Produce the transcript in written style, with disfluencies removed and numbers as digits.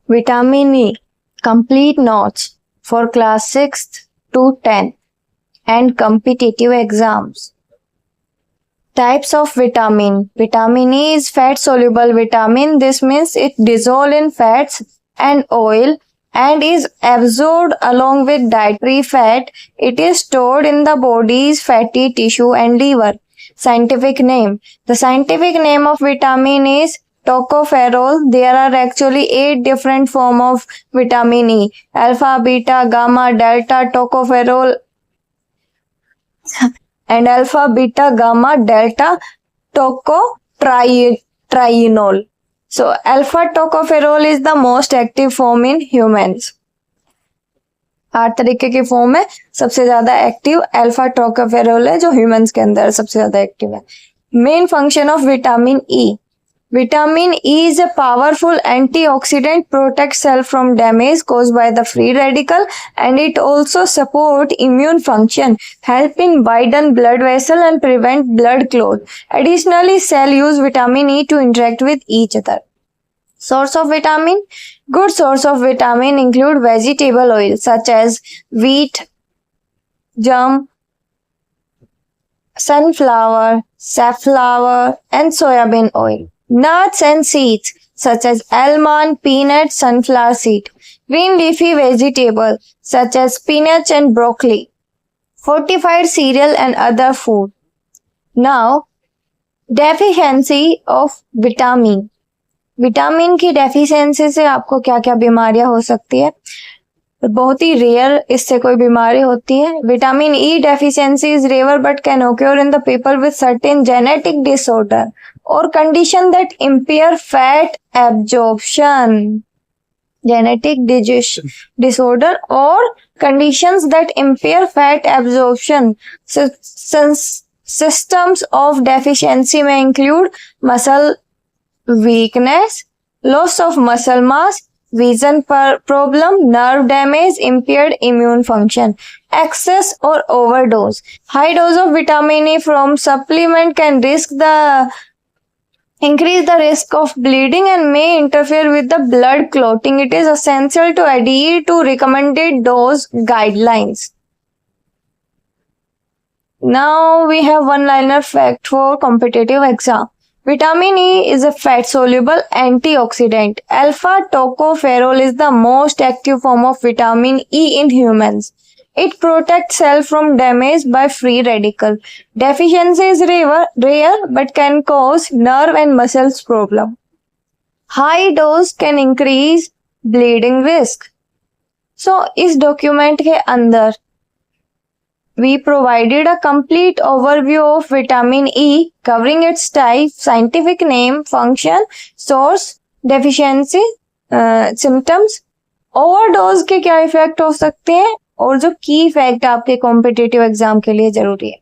Vitamin E, complete notes for class 6th to 10th and competitive exams. Types of vitamin. Vitamin E is fat-soluble vitamin. This means it dissolves in fats and oil and is absorbed along with dietary fat. It is stored in the body's fatty tissue and liver. Scientific name. The scientific name of vitamin is tocopherol. There are actually 8 different forms of vitamin E. Alpha, beta, gamma, delta, tocopherol, and alpha, beta, gamma, delta tocotrienol. So alpha tocopherol is the most active form in humans. 8 तरीके की form है, सबसे ज्यादा active alpha tocopherol है जो humans के अंदर सबसे ज्यादा एक्टिव है. Main function of vitamin E. Vitamin E is a powerful antioxidant, protects cell from damage caused by the free radical, and it also support immune function, help in widen blood vessel and prevent blood clot. Additionally, cell use vitamin E to interact with each other. Source of vitamin. Good source of vitamin include vegetable oil such as wheat, germ, sunflower, safflower, and soybean oil. Nuts and seeds such as almond, peanut, sunflower seed. Green leafy vegetable such as spinach and broccoli. Fortified cereal and other food. Now, deficiency of vitamin. Vitamin की deficiency से आपको क्या क्या बीमारियां हो सकती है? बहुत ही रेयर इससे कोई बीमारी होती है. Vitamin E deficiency is rare but can occur in the people with certain genetic disorder or condition that impair fat absorption. Genetic disorder or conditions that impair fat absorption. Systems of deficiency may include muscle weakness, loss of muscle mass, vision problem, nerve damage, impaired immune function. Excess or overdose. High dose of vitamin E from supplement can increase the risk of bleeding and may interfere with the blood clotting. It is essential to adhere to recommended dose guidelines. Now we have one-liner fact for competitive exam. Vitamin E is a fat-soluble antioxidant. Alpha tocopherol is the most active form of vitamin E in humans. It protects cells from damage by free radical. Deficiency is rare but can cause nerve and muscles problem. High dose can increase bleeding risk. So, इस document के अंदर we provided a complete overview of vitamin E covering its type, scientific name, function, source, deficiency, symptoms, overdose के क्या effect हो सकते हैं और जो की इफेक्ट आपके कॉम्पिटिटिव एग्जाम के लिए जरूरी है.